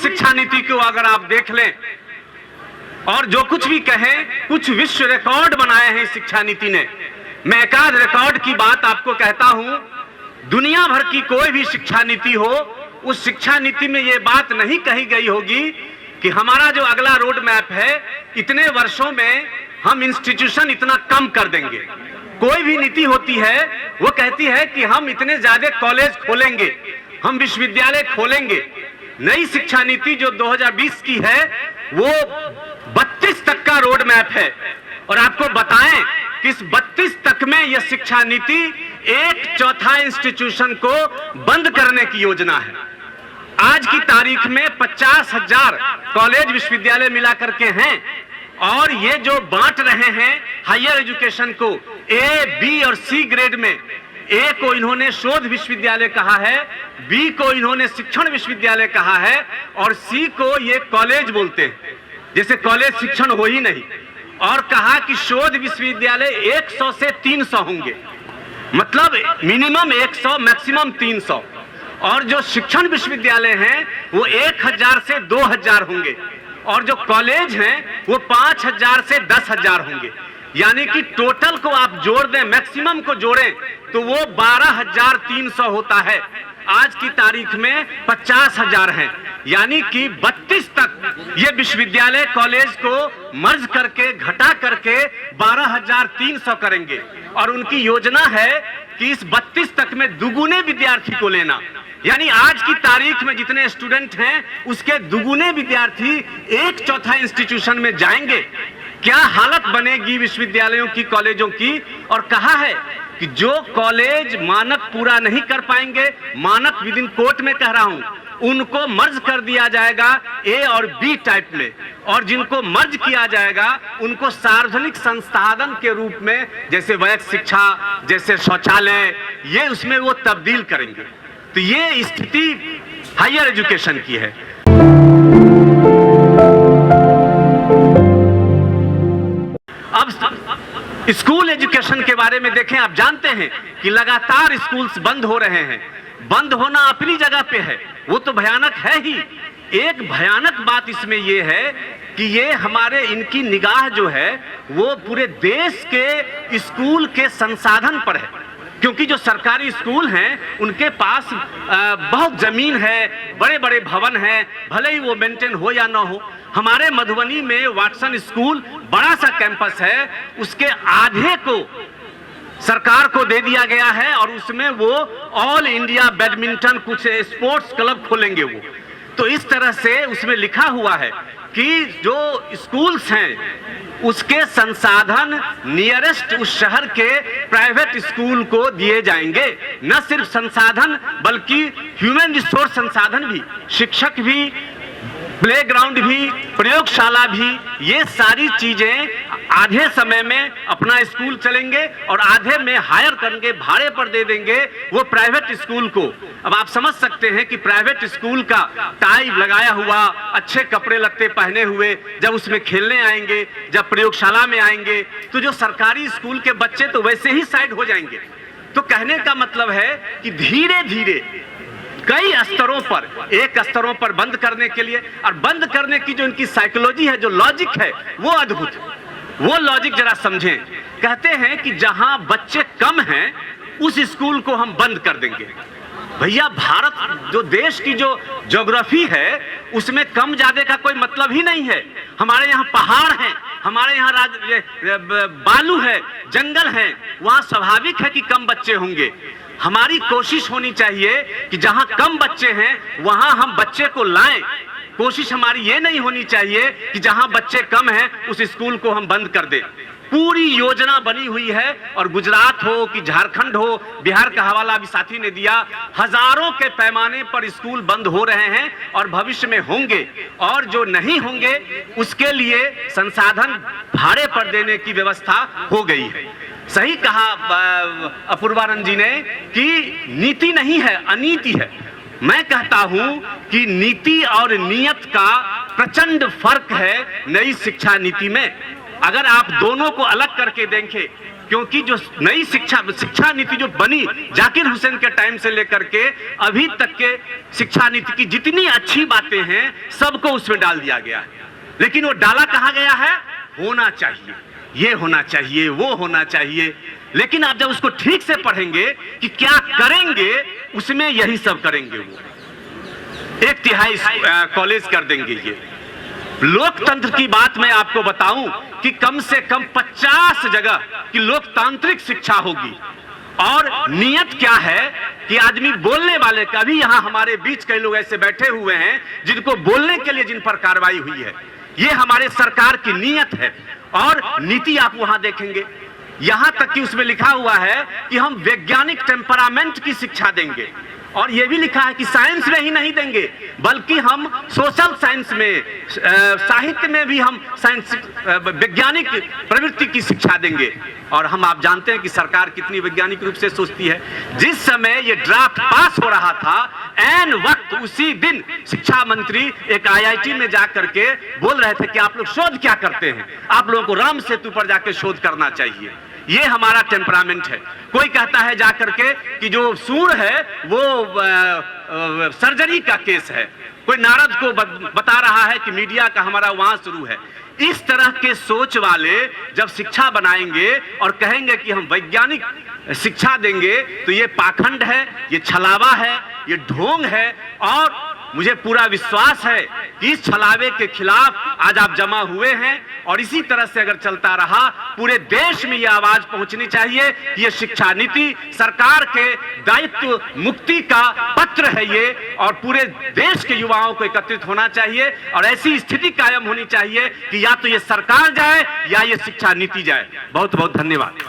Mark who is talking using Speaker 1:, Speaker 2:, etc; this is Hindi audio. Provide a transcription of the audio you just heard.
Speaker 1: शिक्षा नीति को अगर आप देख लें और जो कुछ भी कहें, कुछ विश्व रिकॉर्ड बनाए हैं शिक्षा नीति ने। मैं एक आध रिकॉर्ड की बात आपको कहता हूं। दुनिया भर की कोई भी शिक्षा नीति हो, उस शिक्षा नीति में यह बात नहीं कही गई होगी कि हमारा जो अगला रोड मैप है, इतने वर्षों में हम इंस्टीट्यूशन इतना कम कर देंगे। कोई भी नीति होती है वो कहती है कि हम इतने ज्यादा कॉलेज खोलेंगे, हम विश्वविद्यालय खोलेंगे। नई शिक्षा नीति जो 2020 की है वो 32 तक का रोड मैप है और आपको बताएं कि इस 32 तक में यह शिक्षा नीति 1/4 इंस्टीट्यूशन को बंद करने की योजना है। आज की तारीख में 50,000 कॉलेज विश्वविद्यालय मिला करके हैं और ये जो बांट रहे हैं हायर एजुकेशन को ए, बी और सी ग्रेड में, ए को इन्होंने शोध विश्वविद्यालय कहा है, बी को इन्होंने शिक्षण विश्वविद्यालय कहा है और सी को ये कॉलेज बोलते हैं, जैसे कॉलेज शिक्षण हो ही नहीं। और कहा कि शोध विश्वविद्यालय 100 से 300 होंगे, मतलब मिनिमम 100 मैक्सिमम 300। और जो शिक्षण विश्वविद्यालय हैं वो 1000 से 2000 होंगे और जो कॉलेज हैं वो 5000 से 10,000 होंगे। यानी कि टोटल को आप जोड़ दें, मैक्सिमम को जोड़ें तो वो 12,300 होता है। आज की तारीख में 50,000 हैं, यानी कि 32 तक ये विश्वविद्यालय कॉलेज को मर्ज करके घटा करके 12,300 करेंगे और उनकी योजना है कि इस 32 तक में दुगुने विद्यार्थी को लेना। यानी आज की तारीख में जितने स्टूडेंट हैं उसके दुगुने विद्यार्थी 1/4 इंस्टीट्यूशन में जाएंगे। क्या हालत बनेगी विश्वविद्यालयों की, कॉलेजों की। और कहा है कि जो कॉलेज मानक पूरा नहीं कर पाएंगे, मानक विद इन कोट में कह रहा हूं, उनको मर्ज कर दिया जाएगा ए और बी टाइप में, और जिनको मर्ज किया जाएगा उनको सार्वजनिक संसाधन के रूप में, जैसे वैध शिक्षा, जैसे शौचालय, ये उसमें वो तब्दील करेंगे। तो ये स्थिति हायर एजुकेशन की है। अब स्कूल एजुकेशन के बारे में देखें। आप जानते हैं कि लगातार स्कूल्स बंद हो रहे हैं। बंद होना अपनी जगह पे है, वो तो भयानक है ही। एक भयानक बात इसमें ये है कि ये हमारे इनकी निगाह जो है वो पूरे देश के स्कूल के संसाधन पर है, क्योंकि जो सरकारी स्कूल हैं उनके पास बहुत जमीन है, बड़े बड़े भवन हैं, भले ही वो मेंटेन हो या ना हो। हमारे मधुबनी में वाटसन स्कूल बड़ा सा कैंपस है, उसके आधे को सरकार को दे दिया गया है और उसमें वो ऑल इंडिया बैडमिंटन कुछ स्पोर्ट्स क्लब खोलेंगे वो। तो इस तरह से उसमें लिखा हुआ है कि जो स्कूल्स हैं उसके संसाधन नियरेस्ट उस शहर के प्राइवेट स्कूल को दिए जाएंगे। न सिर्फ संसाधन बल्कि ह्यूमन रिसोर्स संसाधन भी, शिक्षक भी, प्लेग्राउंड भी, प्रयोगशाला भी, ये सारी चीजें आधे समय में अपना स्कूल चलेंगे और आधे में हायर करेंगे, भाड़े पर दे देंगे वो प्राइवेट स्कूल को। अब आप समझ सकते हैं कि प्राइवेट स्कूल का टाई लगाया हुआ, अच्छे कपड़े लत्ते पहने हुए जब उसमें खेलने आएंगे, जब प्रयोगशाला में आएंगे, तो जो सरकारी स्कूल के बच्चे तो वैसे ही साइड हो जाएंगे। तो कहने का मतलब है कि धीरे धीरे कई स्तरों पर, एक स्तरों पर बंद करने के लिए, और बंद करने की जो इनकी साइकोलॉजी है, जो लॉजिक है, वो अद्भुत है। वो लॉजिक जरा समझें। कहते हैं कि जहां बच्चे कम हैं उस स्कूल को हम बंद कर देंगे। भैया, भारत जो देश की जो ज्योग्राफी है उसमें कम ज्यादा का कोई मतलब ही नहीं है। हमारे यहाँ पहाड़ हैं, हमारे यहाँ बालू है, जंगल है, वहां स्वाभाविक है कि कम बच्चे होंगे। हमारी कोशिश होनी चाहिए कि जहां कम बच्चे हैं वहां हम बच्चे को लाएं। कोशिश हमारी ये नहीं होनी चाहिए कि जहां बच्चे कम हैं उस स्कूल को हम बंद कर दें। पूरी योजना बनी हुई है और गुजरात हो कि झारखंड हो, बिहार का हवाला भी साथी ने दिया, हजारों के पैमाने पर स्कूल बंद हो रहे हैं और भविष्य में होंगे। और जो नहीं होंगे उसके लिए संसाधन भाड़े पर देने की व्यवस्था हो गई है। सही कहा अपूर्वानंद जी ने कि नीति नहीं है, अनीति है। मैं कहता हूं कि नीति और नियत का प्रचंड फर्क है नई शिक्षा नीति में। अगर आप दोनों को अलग करके देखें, क्योंकि जो नई शिक्षा नीति जो बनी जाकिर हुसैन के टाइम से लेकर के अभी तक के शिक्षा नीति की जितनी अच्छी बातें हैं सबको उसमें डाल दिया गया है, लेकिन वो डाला कहाँ गया है? होना चाहिए, ये होना चाहिए, वो होना चाहिए। लेकिन आप जब उसको ठीक से पढ़ेंगे कि क्या करेंगे, उसमें यही सब करेंगे। वो 1/3 कॉलेज कर देंगे। ये लोकतंत्र की बात मैं आपको बताऊं कि कम से कम 50 जगह की लोकतांत्रिक शिक्षा होगी। और नियत क्या है कि आदमी बोलने वाले का भी, यहां हमारे बीच कई लोग ऐसे बैठे हुए हैं जिनको बोलने के लिए जिन पर कार्रवाई हुई है, ये हमारे सरकार की नियत है। और नीति आप वहां देखेंगे, यहां तक कि उसमें लिखा हुआ है कि हम वैज्ञानिक टेम्परामेंट की शिक्षा देंगे। और यह भी लिखा है कि साइंस में ही नहीं देंगे, बल्कि हम सोशल साइंस में, साहित्य में भी हम साइंस, वैज्ञानिक प्रवृत्ति की शिक्षा देंगे। और हम, आप जानते हैं कि सरकार कितनी वैज्ञानिक रूप से सोचती है। जिस समय ये ड्राफ्ट पास हो रहा था, ऐन वक्त उसी दिन शिक्षा मंत्री एक IIT में जाकर के बोल रहे थे कि आप लोग शोध क्या करते हैं, आप लोगों को राम सेतु पर जाकर शोध करना चाहिए। ये हमारा टेम्परामेंट है। कोई कहता है जाकर के कि जो सूर है वो सर्जरी का केस है, कोई नारद को बता रहा है कि मीडिया का हमारा वहां शुरू है। इस तरह के सोच वाले जब शिक्षा बनाएंगे और कहेंगे कि हम वैज्ञानिक शिक्षा देंगे, तो ये पाखंड है, ये छलावा है, ये ढोंग है। और मुझे पूरा विश्वास है कि इस छलावे के खिलाफ आज आप जमा हुए हैं, और इसी तरह से अगर चलता रहा, पूरे देश में यह आवाज पहुंचनी चाहिए कि यह शिक्षा नीति सरकार के दायित्व मुक्ति का पत्र है ये, और पूरे देश के युवाओं को एकत्रित होना चाहिए। और ऐसी स्थिति कायम होनी चाहिए कि या तो ये सरकार जाए या ये शिक्षा नीति जाए। बहुत बहुत धन्यवाद।